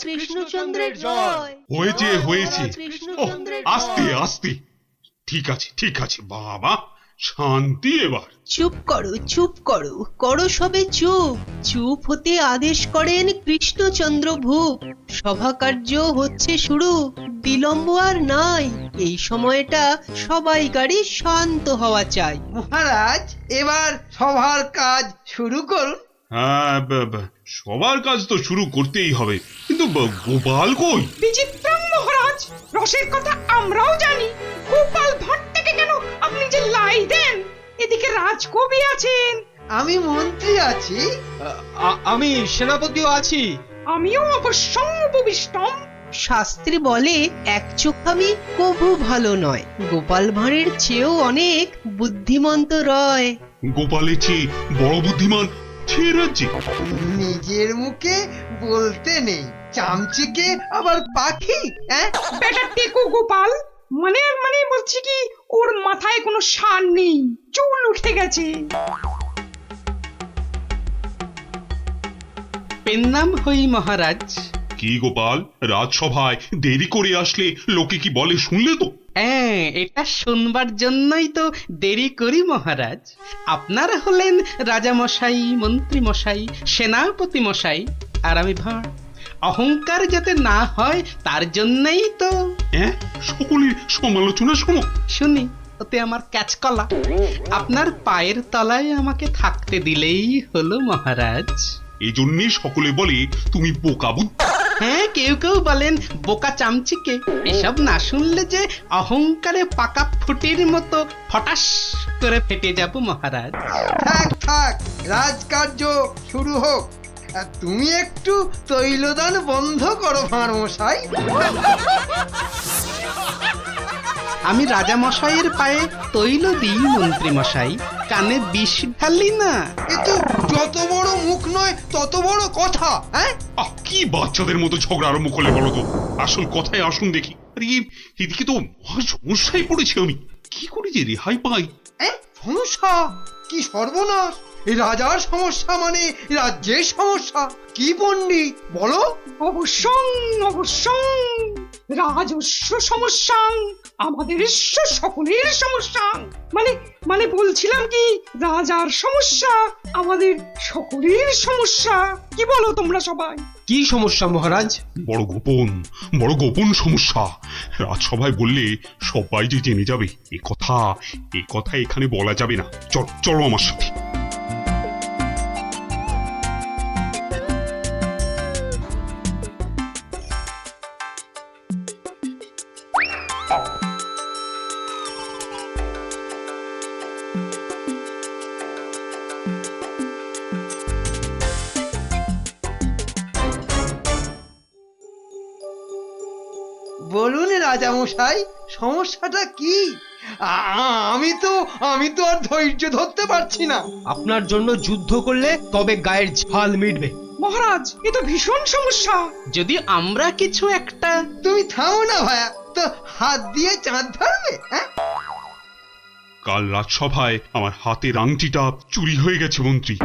কৃষ্ণচন্দ্রের জয়। হয়েছে হয়েছে। ওহ, কৃষ্ণচন্দ্রের আস্তে জয়। আস্তে। ঠিক আছে বাবা, শান্তি এবার। চুপ করো চুপ করো, করো সবে চুপ। চুপ হতে আদেশ করেন কৃষ্ণচন্দ্র ভূপ। সভা কার্য হচ্ছে শুরু, বিলম্ব আর নাই। এই সময়টা সবাইকারই শান্ত হওয়া চাই। মহারাজ, এবার সভার কাজ শুরু করুন। হ্যাঁ, সবার কাজ তো শুরু করতেই হবে, কিন্তু গোপাল কই? বিচিত্রম মহারাজ, রসের কথা আমরাও জানি। গোপাল ভাঁড় থেকে কেন আপনি যে লাই দেন? এদিকে রাজকবি আছেন, আমি মন্ত্রী আছি। আমি সেনাপতিও আছি। আমিও অবশ্যম উপবিষ্টম। শাস্ত্রে বলে এক চোখামি কভু ভালো নয়। গোপাল ভাঁড়ের চেয়েও অনেক বুদ্ধিমন্ত রয়। গোপালের চেয়ে বড় বুদ্ধিমান সে রাজ্যে? নিজের মুখে বলতে নেই, চামচিকে আবার পাখি। হ্যাঁ, বেটা টেকো গোপাল, মানে মানে বলছি কি, ওর মাথায় কোনো সার নেই, চুল উঠে গেছে। পেন নাম হই মহারাজ। কি গোপাল, রাজসভায় দেরি করে আসলে লোকে কি বলে শুনলে তো? হ্যাঁ, এটা শুনবার জন্যই তো দেরি করি মহারাজ। আপনারা হলেন রাজামশাই, মন্ত্রী মশাই, সেনাপতি মশাই, আর আমি ভাঁড়। অহংকার যাতে না হয় তার জন্যই তো। হ্যাঁ, সকলের সমালোচনা শোনো। শুনি, ওতে আমার ক্যাচকলা। আপনার পায়ের তলায় আমাকে থাকতে দিলেই হলো মহারাজ। এই জন্যে সকলে বলে তুমি বোকা বুদ্ধি। হ্যাঁ, কেউ কেউ বলেন বোকা চামচিকে। এসব না শুনলে যে অহংকারে পাকা ফুটির মতো ফটাস করে ফেটে যাব মহারাজ। থাক, রাজকার্য শুরু হোক। আর তুমি একটু তৈলদান বন্ধ করো ভাঁড় মশাই। আমি রাজামশাইয়ের পায়ে তৈল দিই মন্ত্রী মশাই, কানে বিষ ঢালি না। এ তো যত বড় মুখ নয় তত বড় কথা। হ্যাঁ, কি বাচ্চাদের মতো ঝগড়া আরম্ভ করলে বলো তো? আসল কথায় আসুন দেখি। আরে এদিকে তো মহা সমস্যায় পড়েছি আমি, কি করে যে রেহাই পাই? সমস্যা? কি সর্বনাশ! এই রাজার সমস্যা মানে রাজ্যের সমস্যা। কি পণ্ডিত বলো? অবশ্যং অবশ্যং, রাজস্ব সমস্যা, আমাদের সকলের সমস্যা। মানে মানে বলছিলাম কি, রাজার সমস্যা আমাদের সকলের সমস্যা। কি বলো তোমরা সবাই? কি সমস্যা মহারাজ? বড় গোপন সমস্যা। রাজসভায় বললে সবাই যে জেনে যাবে, এ কথা এখানে বলা যাবে না। চলো আমার সাথে। বলুন রাজামশাই, সমস্যাটা কি? আমি তো আর ধৈর্য ধরতে পারছি না। আপনার জন্য যুদ্ধ করলে তবে গায়ের ঝাল মিটবে। মহারাজ, এ তো ভীষণ সমস্যা। যদি আমরা কিছু একটা। তুমি থামো না ভায়া, তো হাত দিয়ে চাঁদ ধরবে? হ্যাঁ, কাল রাজসভায় আমার হাতের আংটিটা চুরি হয়ে গেছে মন্ত্রী।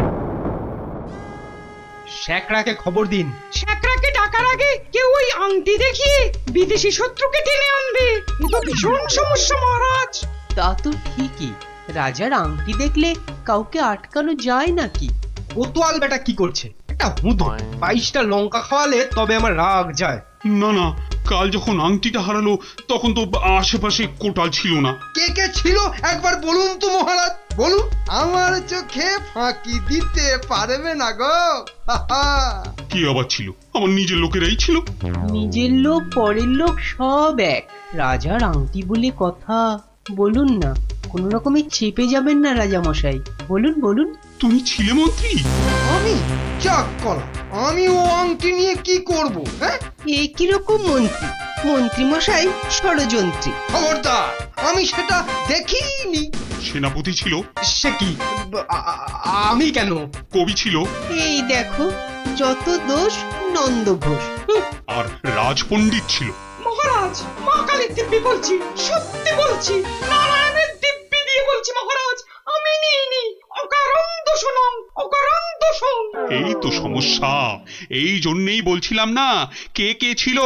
শ্যাকরাকে খবর দিন। শ্যাকরাকে ডাকার আগে কেউ ওই আংটি দেখিয়ে বিদেশি শত্রুকে টেনে আনবে। এ তো ভীষণ সমস্যা মহারাজ। তা তো ঠিকই, রাজার আংটি দেখলে কাউকে আটকানো যায় নাকি? কোতোয়াল বেটা কি করছে? একটা হুঁদো 22টা লঙ্কা খাওয়ালে তবে আমার রাগ যায়। না, কাল যখন আংটিটা হারালো তখন তো আশেপাশে কোটাল ছিল না। কে ছিল একবার বলুন তো মহারাজ, বলুন। আমার চোখে ফাঁকি দিতে পারবে না গো। কি আবার ছিল? আমার নিজের লোকেরাই ছিল। নিজের লোক পরের লোক সব এক। রাজার আংটি বলে কথা, বলুন না, কোন রকমে চেপে যাবেন না রাজামশাই। বলুন। তুমি ছিলে মন্ত্রী? আমি চাক কলা, আমি ও আংটি নিয়ে কি করব? হ্যাঁ, এ কিরকম মন্ত্রী? মন্ত্রী মশাই ষড়যন্ত্রী। খবরদার, আমি সেটা দেখিনি। সেনাপতি ছিল? সে কি? আমি কেন? কবি ছিল? এই দেখো, যত দোষ নন্দ ঘোষ। আর রাজপণ্ডিত ছিল? মহারাজ, মা কালীর দিব্যি বলছি, সত্যি বলছি, নারায়ণের দিব্যি দিয়ে বলছি মহারাজ, আমি নিইনি। অকারণ দোষণং, অকারণ দোষণ। এই তো সমস্যা, এই জন্যেই বলছিলাম না কে কে ছিল।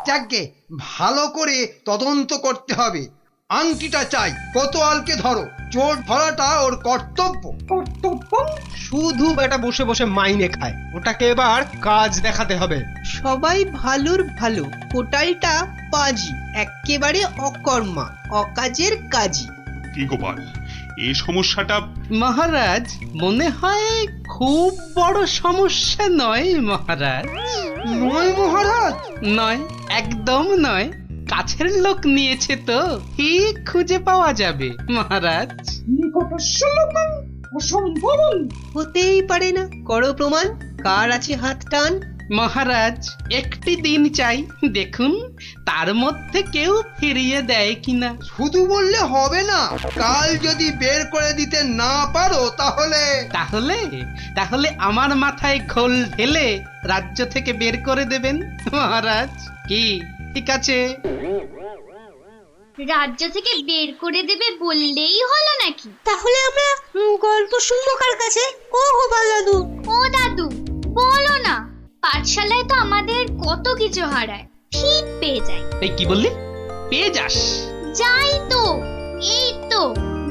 যাকে ভালো করে তদন্ত করতে হবে। আংটিটা চাই, কোতোয়ালকে ধরো। চোর ধরাটা ওর কর্তব্য। কর্তব্য শুধু বেটা বসে বসে মাইনে খায়, ওটাকে এবার কাজ দেখাতে হবে। সবাই ভালোর ভালো, কোটালটা পাজি, এক্কেবারে অকর্মা, অকাজের কাজী। কি গোপাল, এই সমস্যাটা মহারাজ মনে হয় খুব বড় সমস্যা নয় মহারাজ। নয় মহারাজ? নয়, একদম নয়। কাছের লোক নিয়েছে তো ঠিক খুঁজে পাওয়া যাবে মহারাজ। নিকটস্য লোকং অসম্ভবং। হতেই পারে না, করো প্রমাণ। কার আছে হাত টান? মহারাজ একটি দিন চাই, দেখুন তার মধ্যে কেউ ফিরিয়ে দেয় কিনা। শুধু বললে হবে না, কাল যদি বের করে দিতে না পারো তাহলে তাহলে তাহলে আমার মাথায় খোল ঢেলে রাজ্য থেকে বের করে দেবেন মহারাজ। কি ঠিক আছে? রাজ্য থেকে বের করে দেবে বললেই হলো নাকি? তাহলে আমরা গল্প শুনবো কার কাছে? ও গোপাল দাদু, ও দাদু বলো না, পাঠশালায় তো আমাদের কত কিছু হারায়, ঠিক পেয়ে যাই। এই কি বললি? পেয়ে যাস? যাই তো, এই তো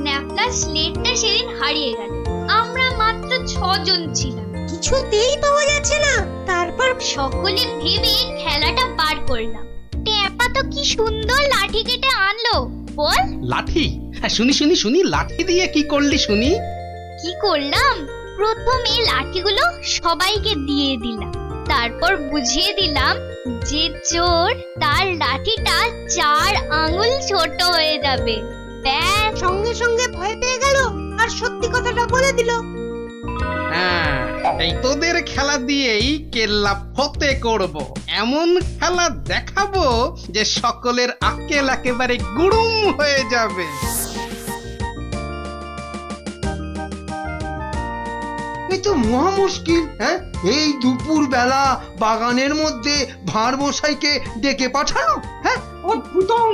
ন্যাপলা স্লেটটা সেদিন হারিয়ে গেল। আমরা মাত্র 6 জন ছিলাম, কিছুতেই পাওয়া যাচ্ছে না। তারপর সকলে ভেবে খেলাটা বার করলাম। ট্যাপা তো কি সুন্দর লাঠি কেটে আনলো, বল। লাঠি? হ্যাঁ, শুনি শুনি শুনি, লাঠি দিয়ে কি করলি শুনি? কি করলাম, প্রথমে লাঠিগুলো সবাইকে দিয়ে দিলাম, তারপর বুঝিয়ে দিলাম যে চোর তার লাঠিটা 4 আঙুল ছোট হয়ে যাবে। ব্যাস, সঙ্গে সঙ্গে ভয় পেয়ে গেল আর সত্যি কথাটা বলে দিল। হ্যাঁ, এই তোদের খেলা দিয়েই কেল্লা ফতে করব। এমন খেলা দেখাবো যে সকলের আক্কেল একেবারে গুড়ুম হয়ে যাবে। এই তো মহা মুশকিল। হ্যাঁ, এই দুপুর বেলা বাগানের মধ্যে ভাঁড় মশাইকে ডেকে পাঠানো। হ্যাঁ, অদ্ভুতং,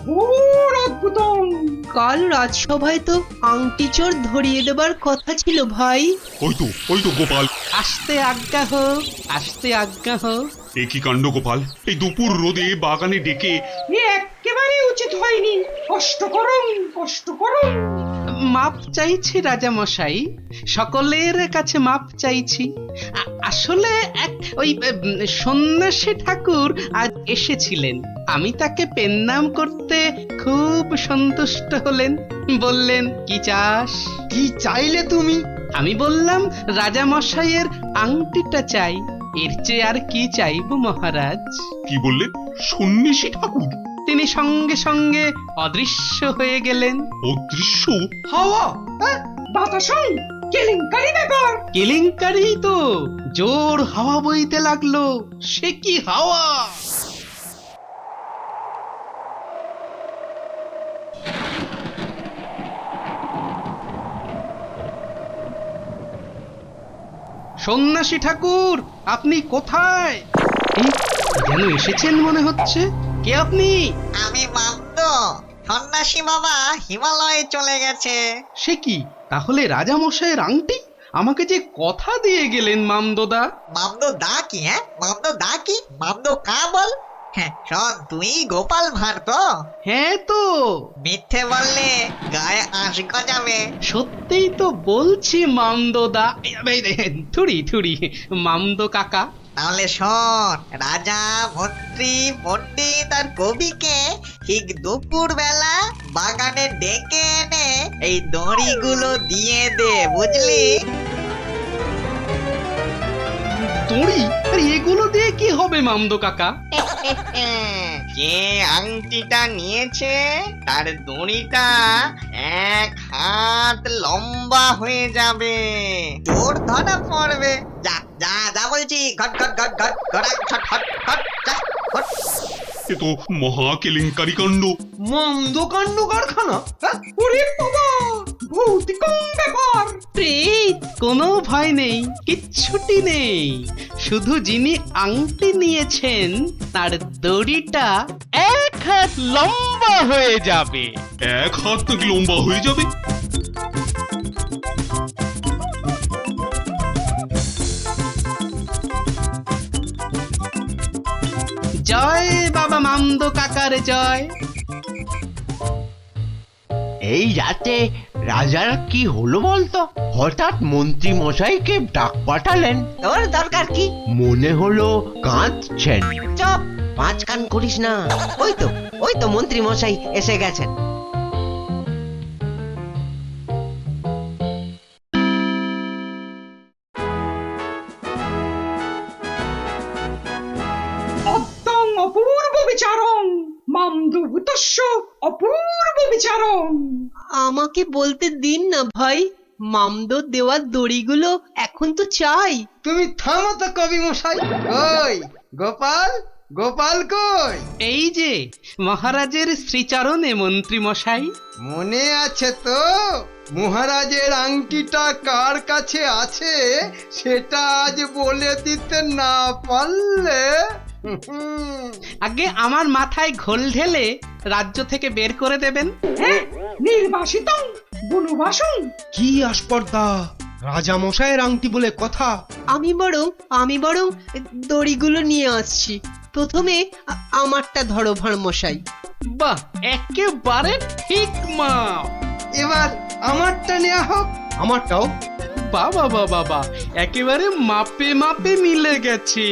ঘোর অদ্ভুতং। কাল রাজসভায় তো আংটি চোর ধরিয়ে দেবার কথা ছিল ভাই। ওই তো গোপাল। আসতে আজ্ঞা হোক, আসতে আজ্ঞা হোক। এ কি কাণ্ড গোপাল, এই দুপুর রোদে বাগানে ডেকে। এ একেবারে উচিত হয়নি। কষ্ট করুন, কষ্ট করুন। মাপ চাইছি রাজা মশাই, সকলের কাছে মাপ চাইছি। আসলে এক ওই সন্ন্যাসী ঠাকুর আজ এসেছিলেন, আমি তাকে পেন্নাম করতে খুব সন্তুষ্ট হলেন। বললেন কি চাস? কি চাইলে তুমি? আমি বললাম রাজা মশাইয়ের আংটিটা চাই। এর চেয়ে আর কি চাইব মহারাজ? কি বললে? সন্ন্যাসী ঠাকুর? তিনি সঙ্গে সঙ্গে অদৃশ্য হয়ে গেলেন। অদৃশ্য? হাওয়া? হ্যাঁ, বাতাসং, কেলেঙ্কারি ব্যাপার। কেলেঙ্কারি তো, জোর হাওয়া বইতে লাগলো। সে কি হাওয়া! সন্ন্যাসী ঠাকুর, আপনি কোথায়? এই, যেন এসেছেন মনে হচ্ছে। কে আপনি? আমি মামদ। সন্ন্যাসী বাবা হিমালয়ে চলে গেছে। সে কি, তাহলে রাজা মশাইয়ের আংটি? আমাকে যে কথা দিয়ে গেলেন মামদোদা। মামদ দা কি? হ্যাঁ, মামদ দা কি? মামদ কা বল? হ্যাঁ শোন, তুই গোপাল ভাঁড় তো? হ্যাঁ তো। মিথ্যে বললে গায়ে আঁশ গজাবে। সত্যিই তো বলছি মামদোদা। থুড়ি থুড়ি, মামদো কাকা। তাহলে শোন, রাজা মন্ত্রী পণ্ডিত আর কবিকে ঠিক দুপুর বেলা বাগানে ডেকে এনে এই দড়িগুলো দিয়ে দে, বুঝলি? দড়ি? আরে এগুলো দিয়ে কি হবে মামদো কাকা? যে আংটিটা নিয়েছে তার দড়িটা 1 হাত লম্বা হয়ে যাবে। তোর ধরা পড়বে। যা যা যা বলছি, ঘট ঘট ঘট ঘট ঘট ঘট ঘট ঘট যা ঘট। এ তো মহা কেলেঙ্কারি কাণ্ড। মন্দ কাণ্ড কারখানা। হ্যাঁ, ওরে বাবা, ভৌতিকং ব্যাপার। প্রেত, কোনো ভয় নেই, কিচ্ছুটি নেই। শুধু যিনি আংটি নিয়েছেন তার দড়িটা 1 হাত লম্বা হয়ে যাবে। 1 হাত নাকি লম্বা হয়ে যাবে? জয় বাবা মামদো কাকার জয়। এই রাতে রাজার কি হলো বলতো? হঠাৎ মন্ত্রী মশাইকে ডাক পাঠালেন। তোর দরকার কি? মনে হলো কাঁদছেন। চপ, পাঁচ কান করিস না। ওই তো মন্ত্রী মশাই এসে গেছেন। অদ্যং অপূর্ব বিচারং মামদভূতস্য অপূর্ব বিচারং। আমাকে বলতে দিন না ভাই, মামদো দেওয়ার দড়িগুলো এখন তো চাই। তুমি থামো তো কবি মশাই। কই গোপাল, গোপাল কই? এই যে মহারাজের শ্রীচরণে মন্ত্রী মশাই। মনে আছে তো মহারাজের আংটিটা কার কাছে আছে সেটা আজ বলে দিতে না পারলে আগে আমার মাথায় ঘোল ঢেলে রাজ্য থেকে বের করে দেবেন। হ্যাঁ, নির্বাসিতং বনবাসং। কি আস্পর্ধা! রাজা মশাইয়ের আংটি বলে কথা। আমি বরং দড়িগুলো নিয়ে আসছি। প্রথমে আমারটা ধরো ভাঁড় মশাই। বাহ, একেবারে ঠিক মা। এবার আমারটা নেওয়া হোক। আমারটাও। বাবা বাবা, একেবারে মাপে মাপে মিলে গেছে।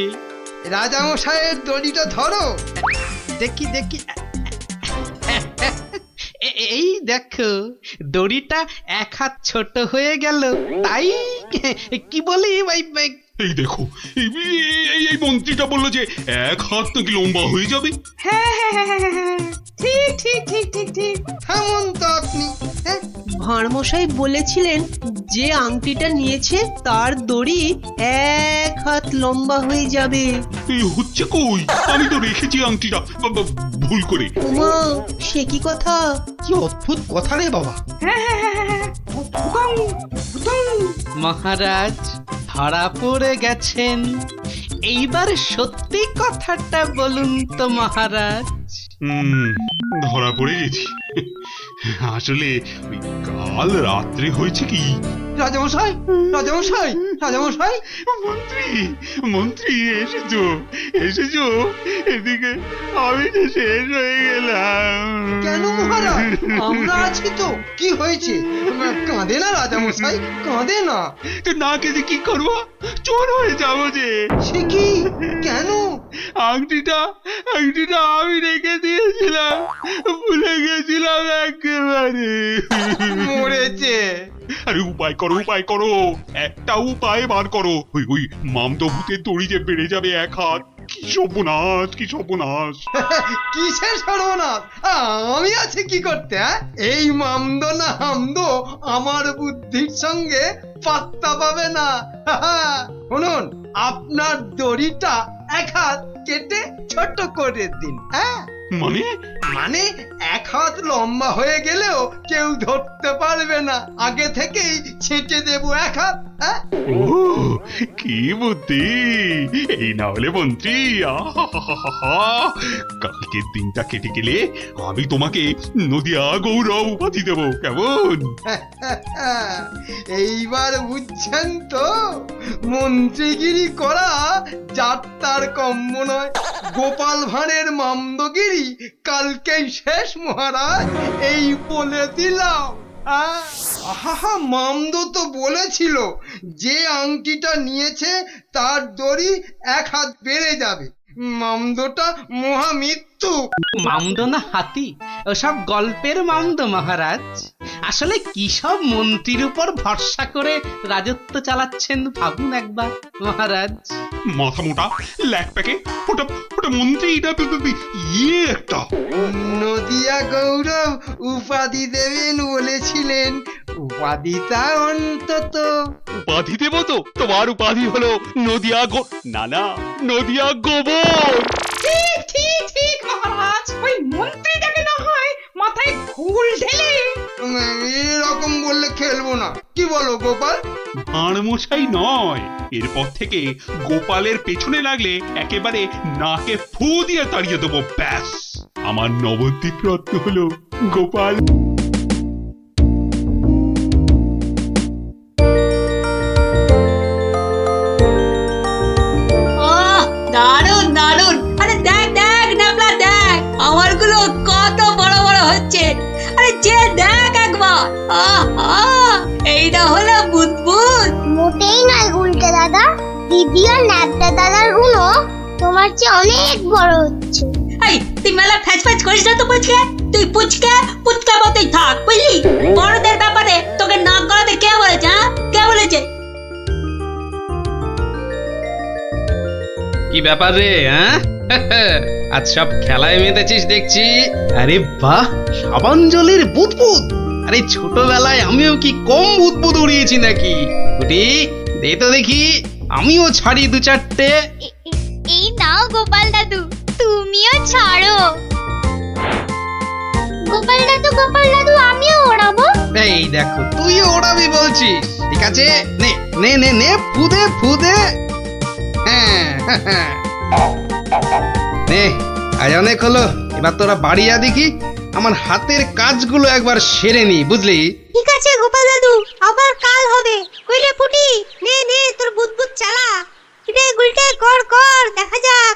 রাজামশাইয়ের দড়িটা ধরো। দেখি এই দেখো, দড়িটা এক হাত ছোট হয়ে গেল। তাই কি বলি এই দেখো, এই মন্ত্রীটা বললো যে এক হাত নাকি লম্বা হয়ে যাবে। হ্যাঁ হ্যাঁ হ্যাঁ হ্যাঁ হ্যাঁ, ঠিক ঠিক ঠিক ঠিক ঠিক। থামুন তো আপনি। হ্যাঁ, ভাঁড় মশাই বলেছিলেন যে আংটিটা নিয়েছে তার দড়ি এক হাত লম্বা হয়ে যাবে। এই হচ্ছে কই? আমি তো রেখেছি আংটিটা ভুল করে। ওমা, সে কি কথা! কি অদ্ভুত কথা রে বাবা। হ্যাঁ হ্যাঁ হ্যাঁ হ্যাঁ হ্যাঁ, ভুতং, ভুতং। মহারাজ ধরা পড়ে গেছেন। এইবার সত্যি কথাটা বলুন তো মহারাজ। ধরা পড়ে গেছি। আসলে ওই কাল রাত্রে হয়েছে কি, রাজামশাই, রাজামশাই, রাজামশাই। মন্ত্রী এসেছো এদিকে। আমি তো শেষ হয়ে গেলাম। কেন মহারাজ? আমরা আছি তো। কি হয়েছে? কাঁদে না রাজামশাই, কাঁদে না। তো না কেঁদে কি করবো? চোর হয়ে যাবো যে। সে কি? কেন? আংটিটা আমি রেখে দিয়েছিলাম, ভুলে গেছিলাম একেবারে। মরেছে। আরে উপায় করো, একটা উপায় বার করো। ওই মামদো ভূতের দড়ি যে বেড়ে যাবে এক হাত। কি সর্বনাশ! কিসের সর্বনাশ? আমি আছি কি করতে? এই মামদো না হামদো আমার বুদ্ধির সঙ্গে পাত্তা পাবে না। শুনুন, আপনার দড়িটা এক হাত কেটে ছোট করে দিন। হ্যাঁ, মানে এক হাত লম্বা হয়ে গেলেও কেউ ধরতে পারবে না। আগে থেকেই ছেঁটে দেবো এক হাত। হ্যাঁ, ও কি বুদ্ধি! এই না হলে মন্ত্রী, কালকের দিনটা কেটে গেলে আমি তোমাকে নদিয়া গৌরব উপাধি দেবো, কেমন? এইবার বুঝছেন তো, মন্ত্রীগিরি করা যাত্রার কম্ম নয়। গোপাল ভাঁড়ের মামদগিরি কালকেই শেষ মহারাজ, এই বলে দিলাম। আহা, মামদো তো বলেছিল যে আংটিটা নিয়েছে তার দড়ি এক হাত বেড়ে যাবে। মামদোটা মহামৃত্যু। মামদো না হাতি, ওসব গল্পের মামদো মহারাজ। আসলে কি সব মন্ত্রীর উপর ভরসা করে রাজত্ব চালাচ্ছেন ভাবুন একবার মহারাজ। মাথা মোটা ল্যাক প্যাকে ওটা মন্ত্রী ইয়ে একটা। নদিয়া গৌরব উপাধি দেবেন বলেছিলেন, উপাধিটা অন্তত। উপাধি দেবো তো? তোমার উপাধি হলো নদিয়া নদিয়া গোবর। ঠিক ঠিক ঠিক মহারাজ, ওই মন্ত্রীটাকে না হয় মাথায় ঘুল ঢেলে। এরকম বললে খেলবো না। কি বলো গোপাল? ভাঁড় মশাই নয়, এরপর থেকে গোপালের পেছনে লাগলে একেবারে নাকে ফু দিয়ে তাড়িয়ে দেবো, ব্যাস। আমার নবদ্বীপ রত্ন হলো গোপাল। দারুণ দারুণ! আরে দেখ দেখ, হচ্ছে। আরে যে দেখ একবার, আহা, এইটা হলো বুদবুদ। মোটেই নয় গুলটে দাদা, দিদি আর ন্যাপটা দাদার গুলো তোমার চেয়ে অনেক বড় হচ্ছে। এই তুই মেলা ফ্যাচ ফ্যাচ করিস না তো পুচকে, তুই পুচকে পুচকা মতোই থাক বুঝলি। বড়দের ব্যাপারে তোকে নাক গলাতে কে বলেছে? হ্যাঁ, কে বলেছে? কি ব্যাপার রে? হ্যাঁ আজ সব খেলায় মেতেছিস দেখছি। আরে বাহ, সাবাঞ্জলির বুদবুদ। আরে ছোটবেলায় আমিও কি কম বুদবুদ উড়িয়েছি নাকি? কুটি দে তো দেখি, আমিও ছাড়ি দু চারটে। এই নাও গোপাল দাদু, তুমিও ছাড়ো। গোপাল দাদু আমিও ওড়াবো। এই দেখো, তুইও ওড়াবি বলছিস? ঠিক আছে, নে নে নে নে, ফুদে ফুদে। হ্যাঁ নে, আজ অনেক হলো, এবার তোরা বাড়ি যা দেখি, আমার হাতের কাজগুলো একবার সেরে নি, বুঝলি? ঠিক আছে গোপাল দাদু, আবার কাল হবে। কইলে ফুটি, নে নে তোর বুদবুদ চালা। কিরে গুলটে, কর কর, দেখা যাক।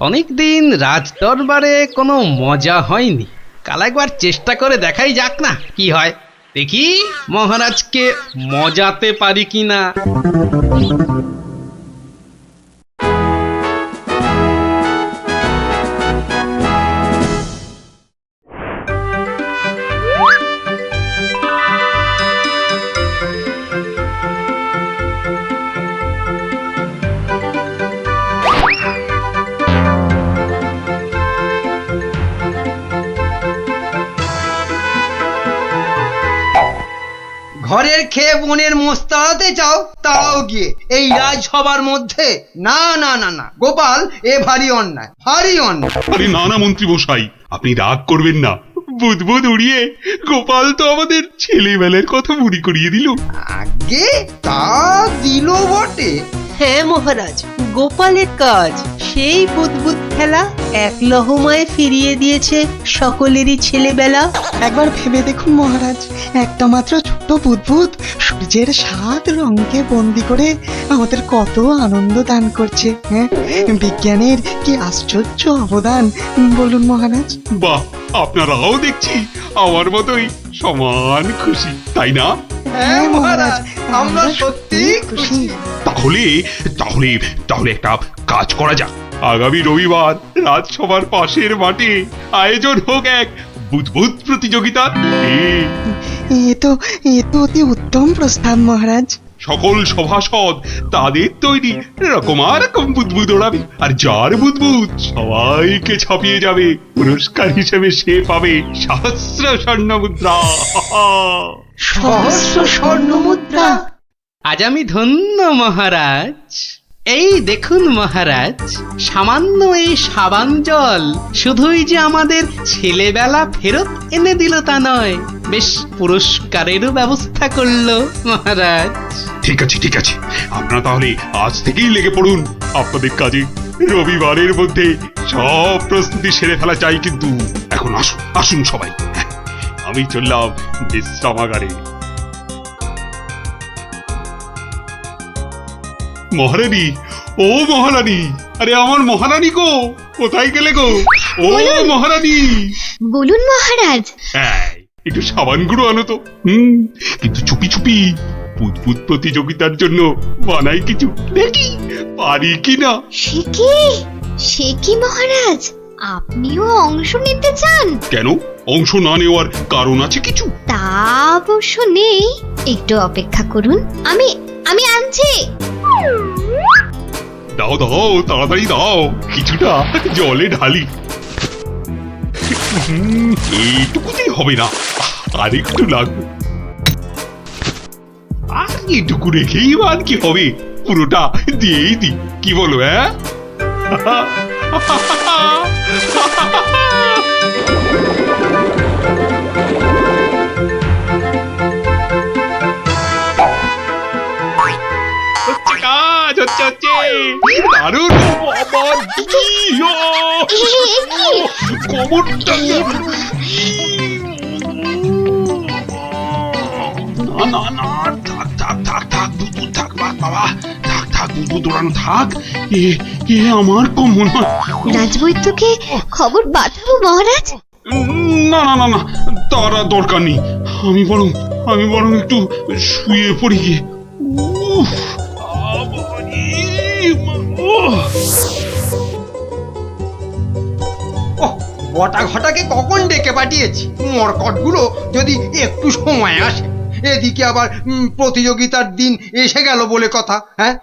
অনেকদিন রাজ দরবারে কোনো মজা হয়নি, কাল একবার চেষ্টা করে দেখাই যাক না কি হয়। দেখি মহারাজকে মজাতে পারি কিনা। ঘরের খেয়ে বনের মোষ তাড়াতে চাও, তাড়াও গিয়ে, এই রাজসভার মধ্যে না না না না, গোপাল এ ভারী অন্যায়, ভারী অন্যায়। আরে না না মন্ত্রী মশাই, আপনি রাগ করবেন না। বুদবুদ উড়িয়ে গোপাল তো আমাদের ছেলেবেলার কথা মনে করিয়ে দিল। আগে তা দিল বটে। হ্যাঁ মহারাজ, গোপালের কাজ সেই বুদবুদ খেলা এক লহমায় ফিরিয়ে দিয়েছে সকলেরই ছেলেবেলা। একবার ভেবে দেখুন মহারাজ, একটা মাত্র ছোট্ট বুদবুদ সূর্যের 7 রঙকে বন্দি করে আমাদের কত আনন্দ দান করছে। হ্যাঁ, বিজ্ঞানের কি আশ্চর্য অবদান বলুন মহারাজ। বাহ, আপনারাও দেখছি আমার মতোই সমান খুশি, তাই না? হ্যাঁ মহারাজ, আমরা সত্যি খুশি। তাহলে তাহলে তাহলে একটা কাজ করা যাক। আগামী রবিবার রাজসভার পাশের মাঠে আয়োজন হোক এক বুদবুদ প্রতিযোগিতা। এ তো অতি উত্তম প্রস্তাব মহারাজ। সকল সভাসদ তাদের তৈরি রকমারকম বুদবুদ ওড়াবে, আর যার বুদবুদ সবাইকে ছাপিয়ে যাবে, পুরস্কার হিসেবে সে পাবে সহস্র স্বর্ণ মুদ্রা। সহস্র স্বর্ণ মুদ্রা? আজ আমি ধন্য মহারাজ। এই দেখুন মহারাজ, সামান্য এই সাবান জল শুধুই যে আমাদের ছেলেবেলা ফেরত এনে দিল তা নয়, বেশ পুরস্কারেরও ব্যবস্থা করলো মহারাজ। ঠিক আছে ঠিক আছে, আপনারা তাহলে আজ থেকেই লেগে পড়ুন আপনাদের কাজে। রবিবারের মধ্যে সব প্রস্তুতি সেরে ফেলা চাই, কিন্তু এখন আসুন আসুন সবাই, আমি চললাম বিশ্রামাগারে। মহারানী, ও মহারানী, আরে আমার মহারানী গো, কোথায় গেলে গো? ও মহারানী। বলুন মহারাজ। একটু সাবান গুঁড়ো আনো তো। কিন্তু চুপি চুপি, বুদবুদ প্রতিযোগিতার জন্য বানাই কিছু, দেখি পারি কিনা। সে কি মহারাজ, আপনিও অংশ নিতে চান? কেন, অংশ না নেওয়ার কারণ আছে কিছু? তা অবশ্য নেই, একটু অপেক্ষা করুন, আমি আনছি। দাও দাও, তাড়াতাড়ি দাও, কিছুটা জলে ঢালি। এইটুকুতেই হবে না, আর একটু লাগবে। আর এইটুকু রেখেই আর কি হবে, পুরোটা দিয়েই দি, কি বলো? হ্যাঁ কাজ হচ্ছে, দারুণ। কবরটা না না না, থাক থাক থাক থাক, বুদবুদ থাক, বাবা থাক থাক, বুদবুদ দৌড়ানো থাক। এ আমার কম মনে হয়। রাজবৈদ্যকে খবর পাঠাবো মহারাজ? না না না না, তার আর দরকার নেই। আমি বরং একটু শুয়ে পড়ি গিয়ে। উফ, বাবারে, উহ। বটা ঘটাকে কখন ডেকে পাঠিয়েছি, মরকটগুলো যদি একটু সময় আসে। এদিকে আবার প্রতিযোগিতার দিন এসে গেল বলে কথা। হ্যাঁ,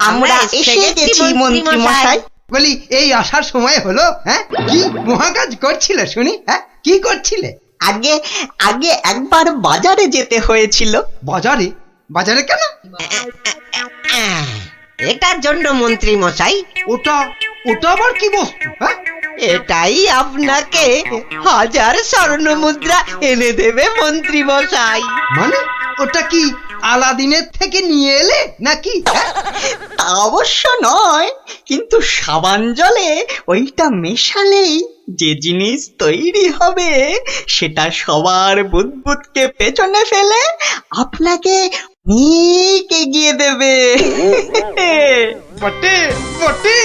আমরা এসে গেছি মন্ত্রী মশাই। বলি এই আসার সময় হলো? হ্যাঁ, কি মহাকাজ করছিলে শুনি? হ্যাঁ, কি করছিলে? আগে আগে একবার বাজারে যেতে হয়েছিল। বাজারে? বাজারে কেন? এটার জন্য মন্ত্রী মশাই। ওটা ওটা আবার কি বস্তু? হ্যাঁ, এটাই আপনাকে 1000 স্বর্ণ মুদ্রা এনে দেবে মন্ত্রী মশাই। মানে ওটা কি আলাদিনের থেকে নিয়ে এলে নাকি? হ্যাঁ? তা অবশ্য নয়, কিন্তু সাবান জলে ওইটা মেশালেই যে জিনিস তৈরি হবে সেটা সবার বুদবুদকে পেছনে ফেলে আপনাকে অনেক এগিয়ে দেবে। বটে বটে।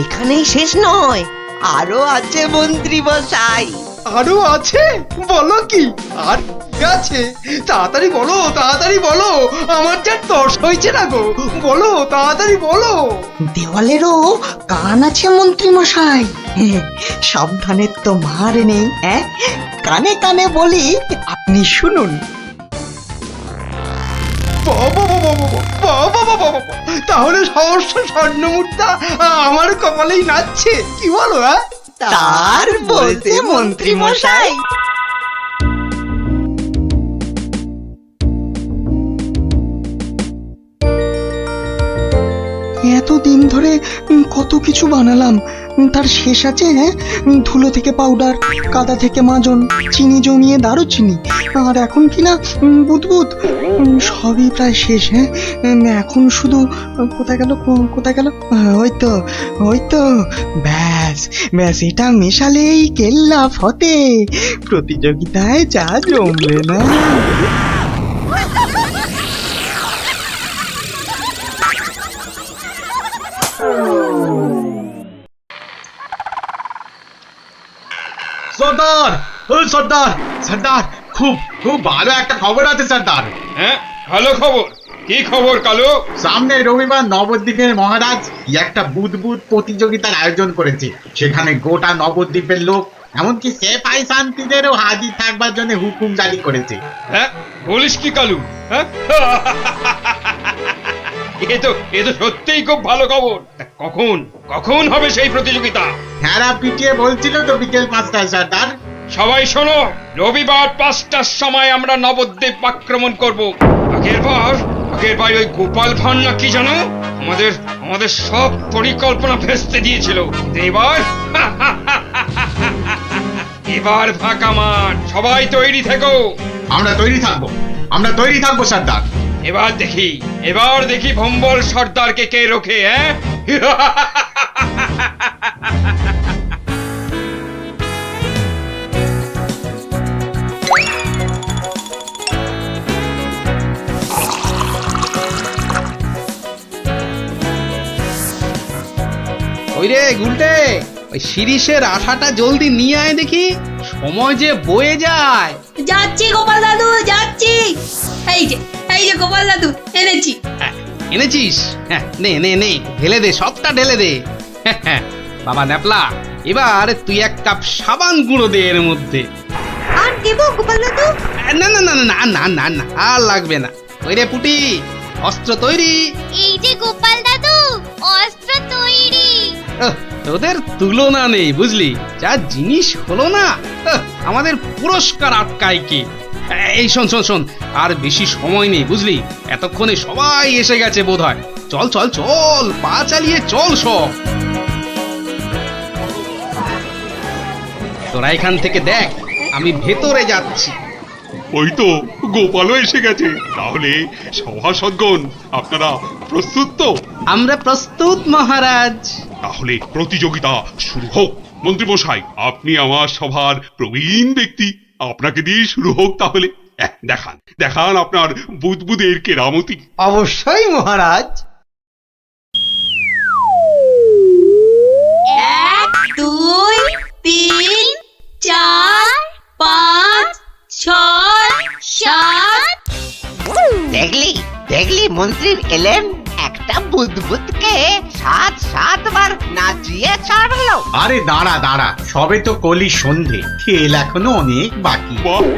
এখানেই শেষ নয়, আরো আছে মন্ত্রী মশাই। আরো আছে? বলো কি আর কি আছে? তাড়াতাড়ি বলো, তাড়াতাড়ি বলো, আমার যা তর্স হয়েছে না গো। বলো, তাড়াতাড়ি বলো। দেওয়ালেরও কান আছে মন্ত্রী মশাই। সাবধানে তো মার নেই। কানে কানে বলি, আপনি শুনুন। তাহলে সহস্র স্বর্ণ মুদ্রা আমার কপালেই নাচছে, কি বলো? হ্যাঁ, তার বলতে মন্ত্রী মশাই। এতদিন ধরে কত কিছু বানালাম, তার শেষ আছে? হ্যাঁ, ধুলো থেকে পাউডার, কাদা থেকে মাজন, চিনি জমিয়ে দারুচিনি, আর এখন কিনা বুদবুদ। সবই প্রায় শেষ। হ্যাঁ, এখন শুধু কোথায় গেল, কোথায় গেল? ওই তো ব্যাস ব্যাস, এটা মেশালেই কেল্লা ফতে। প্রতিযোগিতায় যা জমবে না। সর্দার, ও সর্দার, সর্দার, খুব খুব ভালো একটা খবর আছে সর্দার। হ্যাঁ, ভালো খবর? কি খবর কালু? সামনে রবিবার নবদ্বীপের মহারাজ কি একটা বুদবুদ প্রতিযোগিতার আয়োজন করেছে। সেখানে গোটা নবদ্বীপের লোক, এমনকি সেফাই শান্তিদেরও হাজির থাকবার জন্য হুকুম জারি করেছে। হ্যাঁ, বলিস কি কালু? হ্যাঁ, এ তো সত্যিই খুব ভালো খবর। তা কখন কখন হবে সেই প্রতিযোগিতা? হ্যাঁ, পিটিয়ে বলছিল তো বিকেল 5টায় সর্দার। সবাই শোনো, রবিবার 5টার সময় আমরা নবদ্বীপ আক্রমণ করব। আগের বার ওই গোপাল ভাঁড় না কি জানো, আমাদের সব পরিকল্পনা ভেস্তে দিয়েছিল। এবার ফাঁকা মাঠ, সবাই তৈরি থেকো। আমরা তৈরি থাকবো সর্দার। এবার দেখি ভম্বল সর্দারকে কে রোখে। হ্যাঁ, ওই রে গুলটে, ওই শিরিষের আঠাটা জলদি নিয়ে আয় দেখি, সময় যে বয়ে যায়। যাচ্ছি গোপাল দাদু, যাচ্ছি। এই যে গোপাল দাদু, এনেছি। এনেছিস? হ্যাঁ, নে নে নে, ঢেলে দে, সবটা ঢেলে দে। বাবা ন্যাপলা, এবার তুই 1 কাপ সাবান গুঁড়ো দে এর মধ্যে। আর দেবো গোপাল দাদু? না না না না না না না, আর লাগবে না। ওই রে পুটি, অস্ত্র তৈরি? এই যে গোপাল দাদু, অস্ত্র তৈরি। তোদের তুলনা নেই বুঝলি, যা জিনিস হলো না। আমাদের পুরস্কার আটকায় কি? এই শোন শোন শোন, আর বেশি সময় নেই বুঝলি, এতক্ষণে সবাই এসে গেছে বোধহয়। চল চল চল, পা চালিয়ে চল সব। তোরা এখান থেকে দেখ, আমি ভেতরে যাচ্ছি। ওই তো গোপালও এসে গেছে। তাহলে সভাসদগণ, আপনারা প্রস্তুত তো? আমরা প্রস্তুত মহারাজ। তাহলে প্রতিযোগিতা শুরু হোক। মন্ত্রী মশাই, আপনি আমার সভার প্রবীণ ব্যক্তি, আপনাকে দিয়ে শুরু হোক তাহলে। দেখান আপনার বুদবুদের কেরামতি। অবশ্যই মহারাজ। 1 2 3 4 মন্ত্রী এলেন একটা বুদবুদকে 7-7 নাচিয়ে ছাড়লো। আরে দাঁড়া দাঁড়া, সবে তো কলি সন্ধে, খেল এখনো অনেক বাকি।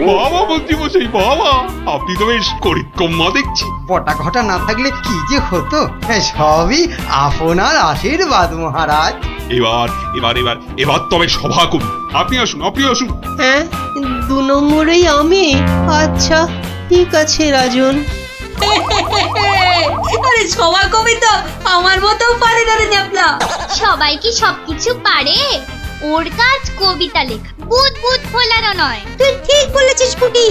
বাবা মন্ত্রী মশাই, বাবা আপনি তো বেশ করিতকম্মা দেখছি। বটা ঘটা না থাকলে কি যে হতো, সবই আপনার আশীর্বাদ মহারাজ। এবার এবার এবার এবার তবে সভা করি। আপনি আসুন, আপনি আসুন। হ্যাঁ, 2 নম্বরেই আমি। আচ্ছা ঠিক আছে রাজন। আরে সবার কবি তো আমার মতো পারে না রে ন্যাপলা। সবাই কি সবকিছু পারে? ওর কাজ কবিতা লেখা, বুদ বুদ ফোলানো নয়। তুই ঠিক বলেছিস পুটি।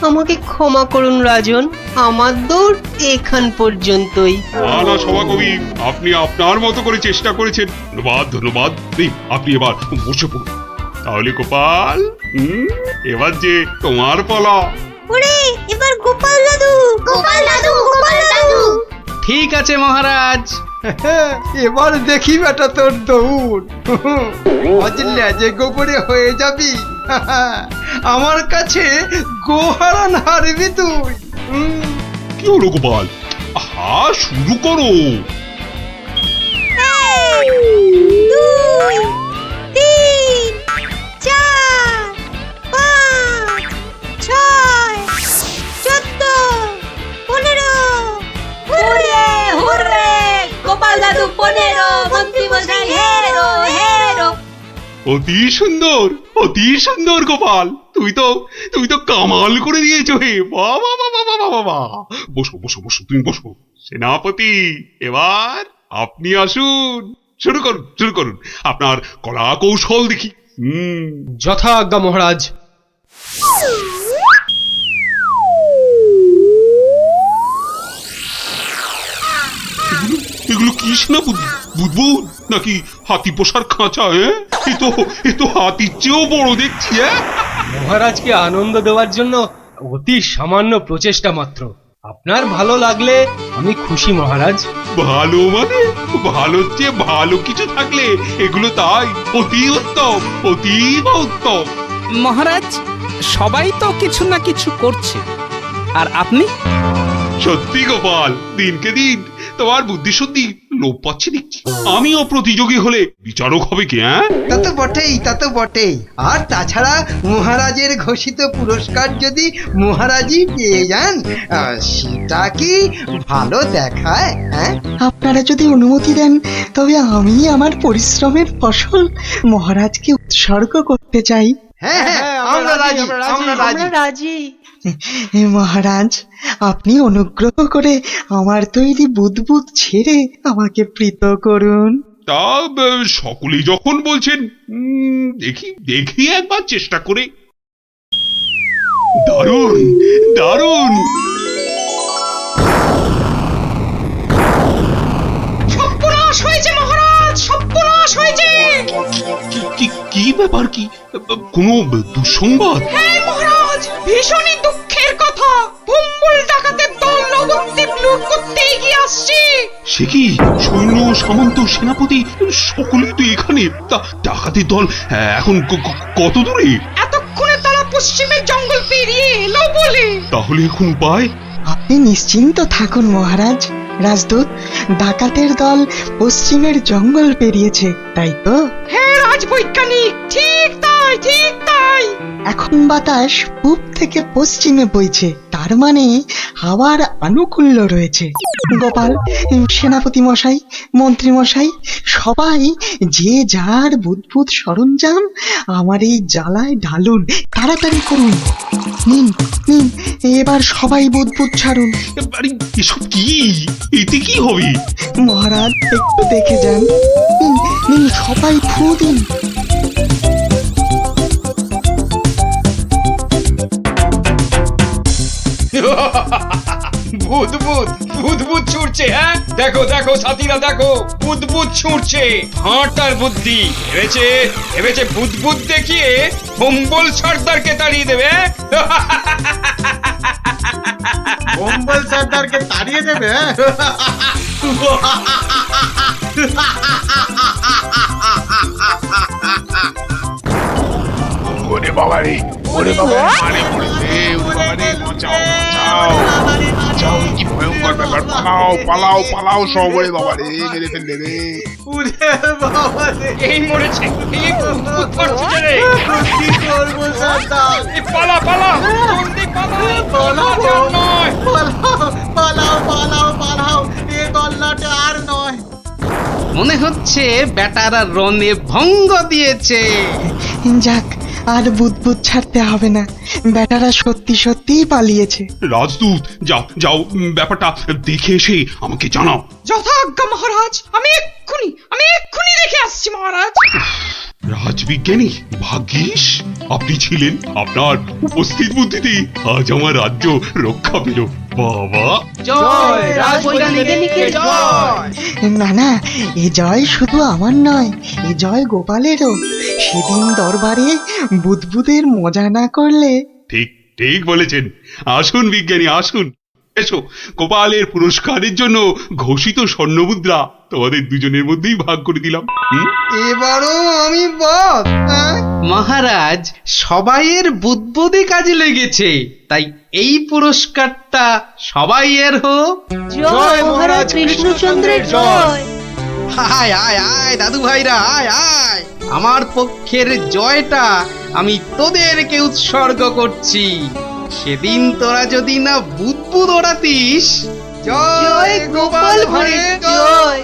আমাকে ক্ষমা করুন রাজন, আমার দৌড় এখান পর্যন্তই। না না সভাকবি, আপনি আপনার মতো করে চেষ্টা করেছেন, ধন্যবাদ ধন্যবাদ। আপনি এবার বসে পড়ুন। তাহলে গোপাল, এবার যে তোমার পালা। ওরে এবার গোপাল দাদু, গোপাল দাদু, গোপাল দাদু। ঠিক আছে মহারাজ। এবার দেখি বেটা তোর দৌড়, আজ লেজে গোবরে হয়ে যাবি। আমার কাছে গোহারান হারবি তুই। কি হলো গোপাল? আহা, শুরু করো। 2, 3, 4, 5, 6, 14, 15। হুররে হুররে, গোপাল দাদু 15, মন্ত্রী মশাই হেরো হেরো। অতি সুন্দর, অতি সুন্দর গোপাল, তুমি তো কামাল করে দিয়েছো হে। বাবা বাবা বাবা বাবা, বসো বসো বসো, তুমি বসো। সেনাপতি, এবার আপনি আসুন, শুরু করুন শুরু করুন আপনার কলা কৌশল দেখি। যথাজ্ঞা মহারাজ। এগুলো কি সেনাপতি? বুদবুদ নাকি হাতি পোষার খাঁচা? এ তো হাতির চেয়েও বড় দেখছি। মহারাজকে আনন্দ দেওয়ার জন্য অতি সামান্য প্রচেষ্টা মাত্র। আপনার ভালো লাগলে আমি খুশি মহারাজ। ভালো মানে? ভালোর চেয়ে ভালো কিছু থাকলে এগুলো তাই অতি উত্তম, অতীব উত্তম। মহারাজ, সবাই তো কিছু না কিছু করছে, আর আপনি? সত্যি গোপাল, দিনকে দিন তোমার বুদ্ধি শুদ্ধি লোপ পাচ্ছে দেখছি। আমিও প্রতিযোগী হলে বিচারক হবে কি? তা তো বটেই, তা তো বটেই। আর তাছাড়া মহারাজের ঘোষিত পুরস্কার যদি মহারাজই পেয়ে যান, সেটা কি ভালো দেখায়? আপনারা যদি অনুমতি দেন তবে আমি আমার পরিশ্রমের ফসল মহারাজকে উৎসর্গ করতে চাই। হ্যাঁ হ্যাঁ, আমরা রাজি, আমরা রাজি। রাজি। মহারাজ, আপনি অনুগ্রহ করে আমার তৈরি বুদবুদ ছেড়ে আমাকে প্রীত করুন। তা সকলেই যখন বলছেন, দেখি দেখি একবার চেষ্টা করে। দারুণ দারুণ। সর্বনাশ হয়েছে মহারাজ, সর্বনাশ হয়েছে। কি ব্যাপার? কি কোনো দুঃসংবাদ? হ্যাঁ মহারাজ, ভীষণই দুঃখের কথা। ভুম্বুল ডাকাতের দল নবদ্বীপ লুট করতে এগিয়ে আসছে। সে কি? সৈন্য সামন্ত সেনাপতি সকলেই তো এখানে। তা ডাকাতের দল এখন কত দূরে? এতক্ষণে তারা পশ্চিমের জঙ্গল পেরিয়ে এলো বলে। তাহলে এখন উপায়? আপনি নিশ্চিন্ত থাকুন মহারাজ। রাজদূত, ডাকাতের দল পশ্চিমের জঙ্গল পেরিয়েছে, তাই তো? হ্যাঁ রাজবৈজ্ঞানিক, ঠিক তাই, ঠিক তাই। এখন বাতাস পূব থেকে পশ্চিমে বইছে, তার মানে হাওয়ার আনুকূল্য রয়েছে। গোপাল, সেনাপতি মশাই, মন্ত্রী মশাই, সবাই যে যার বুদবুদ সরঞ্জাম আমার এই জ্বালায় ঢালুন, তাড়াতাড়ি করুন। নিন নিন, এবার সবাই বুদবুদ ছাড়ুন। এসব কি? এতে কি হবে? মহারাজ একটু দেখে যান। নিন নিন, সবাই ফু দিন। বুদবুদ বুদবুদ ছুটছে। হ্যাঁ দেখো দেখো সাথীরা, দেখো বুদবুদ ছুটছে। হাঁটার বুদ্ধি ভেবেছে, ভেবেছে বুদবুদ দেখিয়ে ভম্বল সর্দারকে তাড়িয়ে দেবে। ভম্বল সর্দারকে তাড়িয়ে দেবে? ওরে বাবা রে, ওরে বাবা, মারে পড়েছে, ওরে বাবা রে, বাঁচাও বাঁচাও। বাঁচাও, কি ভয়ঙ্কর ব্যাপার! পালাও পালাও পালাও সব! ওরে বাবা রে, মেরে ফেললে রে! উরে বাবা রে, এই মরেছে, এই বুদবুদ করছে রে। কি করবো সর্দার? এই পালা পালা, জলদি পালা, পালাও, আর নয়। পালাও পালাও পালাও, এ গল্লাটা আর নয়। মনে হচ্ছে বেটারা রনে ভঙ্গ দিয়েছে। যাক, আর বুদবুদ ছাড়তে হবে না। বেটারা সত্যি সত্যিই পালিয়েছে। রাজদূত, যাও যাও, ব্যাপারটা দেখে এসে আমাকে জানাও। যথাজ্ঞা মহারাজ, আমি এক্ষুনি দেখে আসছি মহারাজ। রাজবিজ্ঞানী, ভাগ্যিস আপনি ছিলেন। আপনার উপস্থিত বুদ্ধিতেই আজ আমার রাজ্য রক্ষা পেল। বাবা, জয় রাজবৈজ্ঞানিকের জয়। না না, এ জয় শুধু আমার নয়, এ জয় গোপালেরও। সেদিন দরবারে বুদবুদের মজা না করলে। ঠিক ঠিক বলেছেন। আসুন বিজ্ঞানী, আসুন। এসো, গোপালের পুরস্কারের জন্য ঘোষিত স্বর্ণমুদ্রা তোমাদের দুজনের মধ্যেই ভাগ করে দিলাম। এবারও আমি বাদ। হ্যাঁ? মহারাজ, সবাইয়ের বুদ্বুদে কাজে লেগেছে, তাই এই পুরস্কারটা সবাইয়ের হোক। জয় মহারাজ কৃষ্ণচন্দ্রের জয়। আয় আয় আয় দাদু ভাইরা, আয় আয়। আমার পক্ষের জয়টা আমি তোদেরকে উৎসর্গ করছি। সেদিন তোরা যদি না বুদবুদ ওড়াতিস। জয় গোপাল ভাঁড়ের জয়।